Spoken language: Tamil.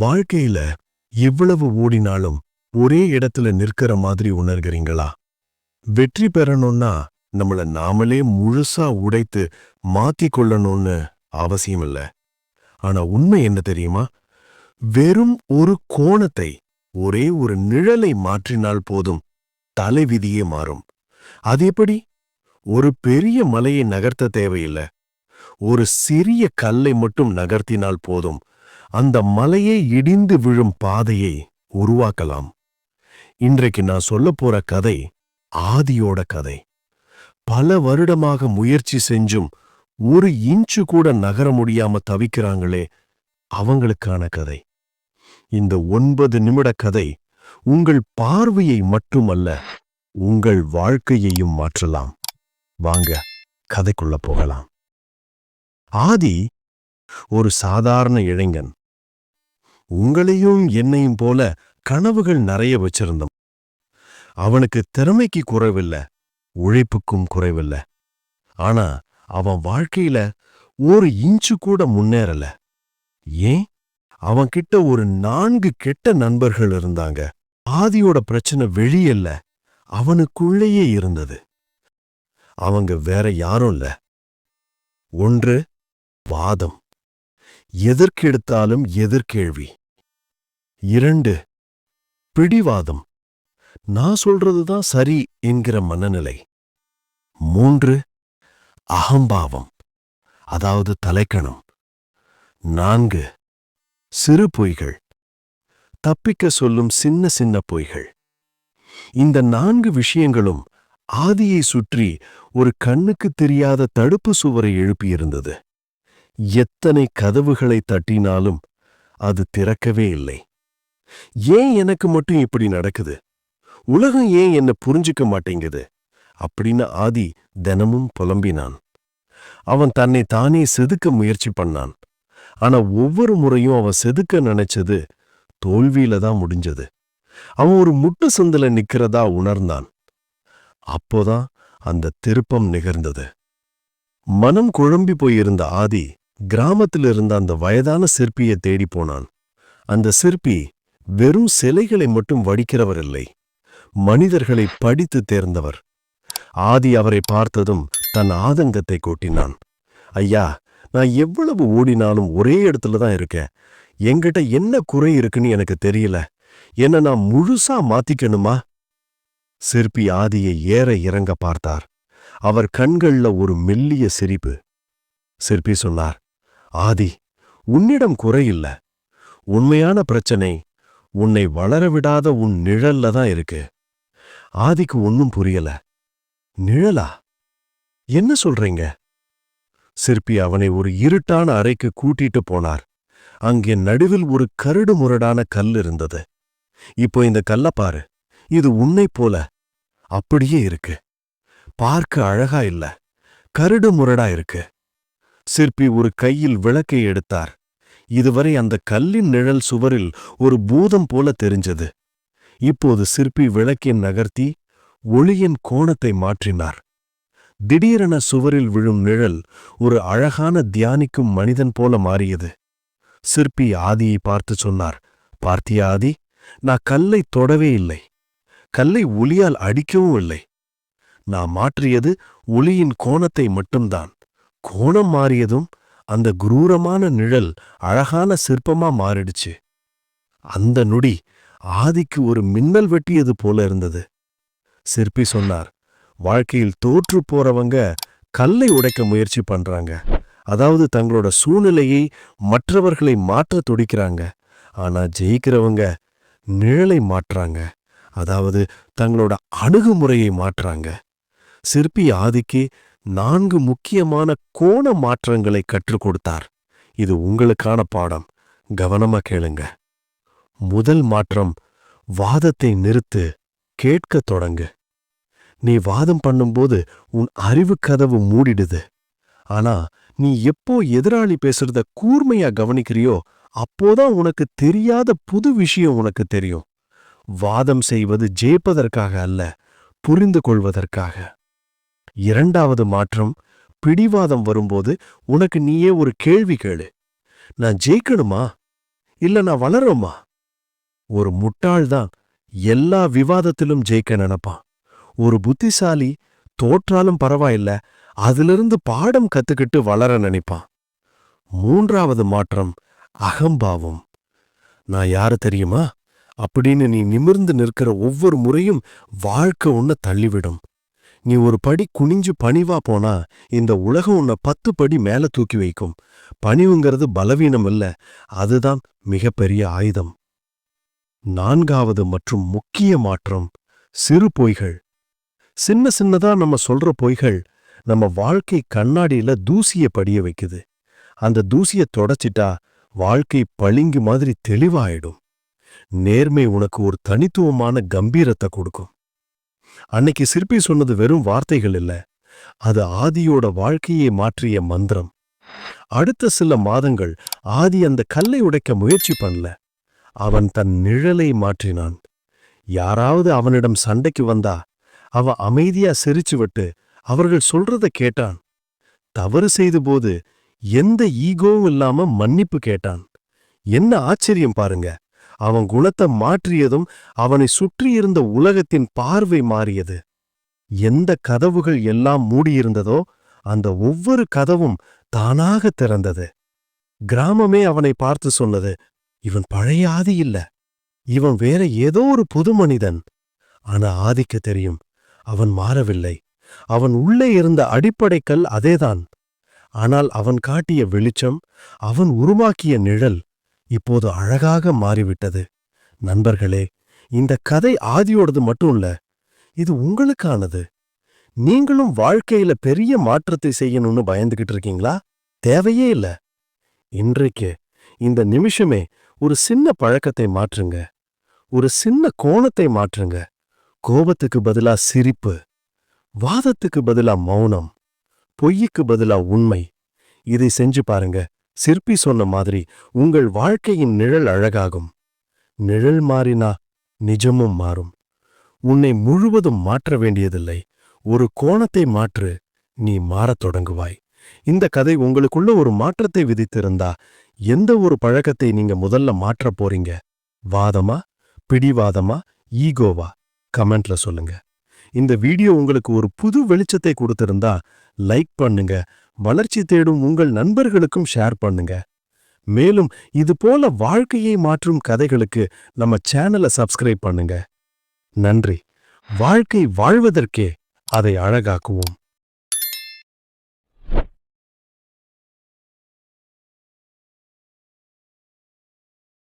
வாழ்க்கையில எவ்வளவு ஓடினாலும் ஒரே இடத்துல நிற்கிற மாதிரி உணர்கிறீங்களா? வெற்றி பெறணும்னா நம்மள நாமளே முழுசா உடைத்து மாத்திக் கொள்ளணும்னு அவசியம் இல்ல. ஆனா உண்மை என்ன தெரியுமா? வெறும் ஒரு கோணத்தை, ஒரே ஒரு நிழலை மாற்றினால் போதும், தலைவிதியே மாறும். அது எப்படி? ஒரு பெரிய மலையை நகர்த்த தேவையில்லை. ஒரு சிறிய கல்லை மட்டும் நகர்த்தினால் போதும், அந்த மலையே இடிந்து விழும் பாதையை உருவாக்கலாம். இன்றைக்கு நான் சொல்லப் போற கதை ஆதியோட கதை. பல வருடமாக முயற்சி செஞ்சும் ஒரு இன்ச்சு கூட நகர முடியாம தவிக்கிறாங்களே, அவங்களுக்கான கதை. இந்த 9 நிமிட கதை உங்கள் பார்வையை மட்டுமல்ல, உங்கள் வாழ்க்கையையும் மாற்றலாம். வாங்க கதைக்குள்ள போகலாம். ஆதி ஒரு சாதாரண இளைஞன். உங்களையும் என்னையும் போல கனவுகள் நிறைய வச்சிருந்தான். அவனுக்கு திறமைக்கு குறைவில்ல, உழைப்புக்கும் குறைவில்ல. ஆனா அவன் வாழ்க்கையில ஒரு இன்ச்சு கூட முன்னேறல. ஏன்? அவன் கிட்ட ஒரு 4 கெட்ட நண்பர்கள் இருந்தாங்க. ஆதியோட பிரச்சனை வெளியல்ல, அவனுக்குள்ளேயே இருந்தது. அவங்க வேற யாரும் இல்ல. 1 வாதம், எதற்கெடுத்தாலும் எதிர்கேள்வி. 2 பிடிவாதம், நான் சொல்றதுதான் சரி என்கிற மனநிலை. 3 அகம்பாவம், அதாவது தலைக்கணம். 4 சிறு பொய்கள், தப்பிக்க சொல்லும் சின்ன சின்ன பொய்கள். இந்த 4 விஷயங்களும் ஆதியை சுற்றி ஒரு கண்ணுக்கு தெரியாத தடுப்பு சுவரை எழுப்பியிருந்தது. எத்தனை கதவுகளை தட்டினாலும் அது திறக்கவே இல்லை. ஏன் எனக்கு மட்டும் இப்படி நடக்குது? உலகம் ஏன் என்ன புரிஞ்சுக்க மாட்டேங்குது? அப்படின்னு ஆதி தினமும் புலம்பினான். அவன் தன்னை தானே செதுக்க முயற்சி பண்ணான். ஆனா ஒவ்வொரு முறையும் அவன் செதுக்க நினைச்சது தோல்வியில தான் முடிஞ்சது. அவன் ஒரு முட்டு சந்தில நிக்கிறதா உணர்ந்தான். அப்போதான் அந்த திருப்பம் நிகழ்ந்தது. மனம் குழம்பி போயிருந்த ஆதி கிராமத்தில் இருந்த அந்த வயதான சிற்பியை தேடி போனான். அந்த சிற்பி வெறும் சிலைகளை மட்டும் வடிக்கிறவர் இல்லை, மனிதர்களை படித்து தேர்ந்தவர். ஆதி அவரை பார்த்ததும் தன் ஆதங்கத்தை கொட்டினான். ஐயா, நான் எவ்வளவு ஓடினாலும் ஒரே இடத்துல தான் இருக்கேன். என்கிட்ட என்ன குறை இருக்குன்னு எனக்கு தெரியல. என்ன நான் முழுசா மாத்திக்கணுமா? சிற்பி ஆதியை ஏற இறங்க பார்த்தார். அவர் கண்கள்ல ஒரு மெல்லிய சிரிப்பு. சிற்பி சொன்னார், ஆதி, உன்னிடம் குறையில்ல. உண்மையான பிரச்சனை உன்னை வளரவிடாத உன் நிழல்ல தான் இருக்கு. ஆதிக்கு ஒன்னும் புரியல. நிழலா? என்ன சொல்றீங்க? சிற்பி அவனை ஒரு இருட்டான அறைக்கு கூட்டிட்டு போனார். அங்கே நடுவில் ஒரு கரடு முரடான கல் இருந்தது. இப்போ இந்த கல்ல பாரு. இது உன்னை போல அப்படியே இருக்கு. பார்க்க அழகா இல்ல, கரடு முரடா இருக்கு. சிற்பி ஒரு கையில் விளக்கை எடுத்தார். இதுவரை அந்த கல்லின் நிழல் சுவரில் ஒரு பூதம் போல தெரிஞ்சது. இப்போது சிற்பி விளக்கை நகர்த்தி ஒளியின் கோணத்தை மாற்றினார். திடீரென சுவரில் விழும் நிழல் ஒரு அழகான தியானிக்கும் மனிதன் போல மாறியது. சிற்பி ஆதியை பார்த்து சொன்னார், பார்த்தியா ஆதி, நான் கல்லை தொடவே இல்லை, கல்லை ஒளியால் அடிக்கவும் இல்லை. நான் மாற்றியது ஒளியின் கோணத்தை மட்டும்தான். கோணம் மாறியதும் அந்த குரூரமான நிழல் அழகான சிற்பமா மாறிடுச்சு. அந்த நொடி ஆதிக்கு ஒரு மின்னல் வெட்டியது போல இருந்தது. சிற்பி சொன்னார், வாழ்க்கையில் தோற்று போறவங்க கல்லை உடைக்க முயற்சி பண்றாங்க. அதாவது தங்களோட சூழ்நிலையை, மற்றவர்களை மாற்ற துடிக்கிறாங்க. ஆனா ஜெயிக்கிறவங்க நிழலை மாற்றாங்க, அதாவது தங்களோட அணுகுமுறையை மாற்றாங்க. சிற்பி ஆதிக்கு 4 முக்கியமான கோண மாற்றங்களை கற்றுக் கொடுத்தார். இது உங்களுக்கான பாடம். கவனமா கேளுங்க. முதல் மாற்றம், வாதத்தை நிறுத்து, கேட்கத் தொடங்கு. நீ வாதம் பண்ணும்போது உன் அறிவு கதவு மூடிடுது. ஆனா நீ எப்போ எதிராளி பேசுறத கூர்மையா கவனிக்கிறியோ, அப்போதான் உனக்கு தெரியாத புது விஷயம் உனக்கு தெரியும். வாதம் செய்வது ஜெயிப்பதற்காக அல்ல, புரிந்து கொள்வதற்காக. 2வது மாற்றம், பிடிவாதம் வரும்போது உனக்கு நீயே ஒரு கேள்வி கேளு. நான் ஜெயிக்கணுமா? இல்ல நான் வளரோமா? ஒரு முட்டாள்தான் எல்லா விவாதத்திலும் ஜெயிக்க நினைப்பான். ஒரு புத்திசாலி தோற்றாலும் பரவாயில்ல, அதிலிருந்து பாடம் கத்துக்கிட்டு வளர நினைப்பான். மூன்றாவது மாற்றம் அகம்பாவம். நான் யாரு தெரியுமா அப்படின்னு நீ நிமிர்ந்து நிற்கிற ஒவ்வொரு முறையும் வாழ்க்கை உன்னை தள்ளிவிடும். நீ ஒரு படி குனிஞ்சு பணிவா போனா இந்த உலகம் உன்னை 10 படி மேல தூக்கி வைக்கும். பணிவுங்கிறது பலவீனம் இல்ல, அதுதான் மிகப்பெரிய ஆயுதம். நான்காவது மற்றும் முக்கிய மாற்றம் சிறு பொய்கள். சின்ன சின்னதா நம்ம சொல்ற பொய்கள் நம்ம வாழ்க்கை கண்ணாடியில தூசிய படிய வைக்குது. அந்த தூசிய தொடச்சிட்டா வாழ்க்கை பளிங்கு மாதிரி தெளிவாயிடும். நேர்மை உனக்கு ஒரு தனித்துவமான கம்பீரத்தை கொடுக்கும். அன்னைக்கு சிற்பி சொன்னது வெறும் வார்த்தைகள் இல்ல, அது ஆதியோட வாழ்க்கையை மாற்றிய மந்திரம். அடுத்த சில மாதங்கள் ஆதி அந்த கல்லை உடைக்க முயற்சி பண்ணல, அவன் தன் நிழலை மாற்றினான். யாராவது அவனிடம் சண்டைக்கு வந்தா அவன் அமைதியா சிரிச்சுவிட்டு அவர்கள் சொல்றத கேட்டான். தவறு செய்த போது எந்த ஈகோவும் இல்லாம மன்னிப்பு கேட்டான். என்ன ஆச்சரியம் பாருங்க! அவன் குணத்தை மாற்றியதும் அவனை சுற்றியிருந்த உலகத்தின் பார்வை மாறியது. எந்த கதவுகள் எல்லாம் மூடியிருந்ததோ அந்த ஒவ்வொரு கதவும் தானாக திறந்தது. கிராமமே அவனை பார்த்து சொன்னது, இவன் பழைய ஆதி இல்ல, இவன் வேற ஏதோ ஒரு புது மனிதன். ஆனா ஆதிக்கு தெரியும், அவன் மாறவில்லை. அவன் உள்ளே இருந்த அடிப்படைக்கல் அதேதான். ஆனால் அவன் காட்டிய வெளிச்சம், அவன் உருவாக்கிய நிழல் இப்போது அழகாக மாறிவிட்டது. நண்பர்களே, இந்த கதை ஆதியோடது மட்டும் இல்ல, இது உங்களுக்கானது. நீங்களும் வாழ்க்கையில பெரிய மாற்றத்தை செய்யணும்னு பயந்துகிட்டு இருக்கீங்களா? தேவையே இல்ல. இன்றைக்கு இந்த நிமிஷமே ஒரு சின்ன பழக்கத்தை மாற்றுங்க. ஒரு சின்ன கோணத்தை மாற்றுங்க. கோபத்துக்கு பதிலா சிரிப்பு, வாதத்துக்கு பதிலா மௌனம், பொய்யுக்கு பதிலா உண்மை. இதை செஞ்சு பாருங்க. சிற்பி சொன்ன மாதிரி உங்கள் வாழ்க்கையின் நிழல் அழகாகும். நிழல் மாறினா நிஜமும் மாறும். உன்னை முழுவதும் மாற்ற வேண்டியதில்லை. ஒரு கோணத்தை மாற்று, நீ மாறத் தொடங்குவாய். இந்த கதை உங்களுக்குள்ள ஒரு மாற்றத்தை விதித்திருந்தா எந்த ஒரு பழக்கத்தை நீங்க முதல்ல மாற்றப் போறீங்க? வாதமா, பிடிவாதமா, ஈகோவா? கமெண்ட்ல சொல்லுங்க. இந்த வீடியோ உங்களுக்கு ஒரு புது வெளிச்சத்தை கொடுத்திருந்தா லைக் பண்ணுங்க. வளர்ச்சி தேடும் உங்கள் நண்பர்களுக்கும் ஷேர் பண்ணுங்க. மேலும் இது போல வாழ்க்கையை மாற்றும் கதைகளுக்கு நம்ம சேனலை சப்ஸ்கிரைப் பண்ணுங்க. நன்றி. வாழ்க்கை வாழ்வதற்கே அதை அழகாக்குவோம்.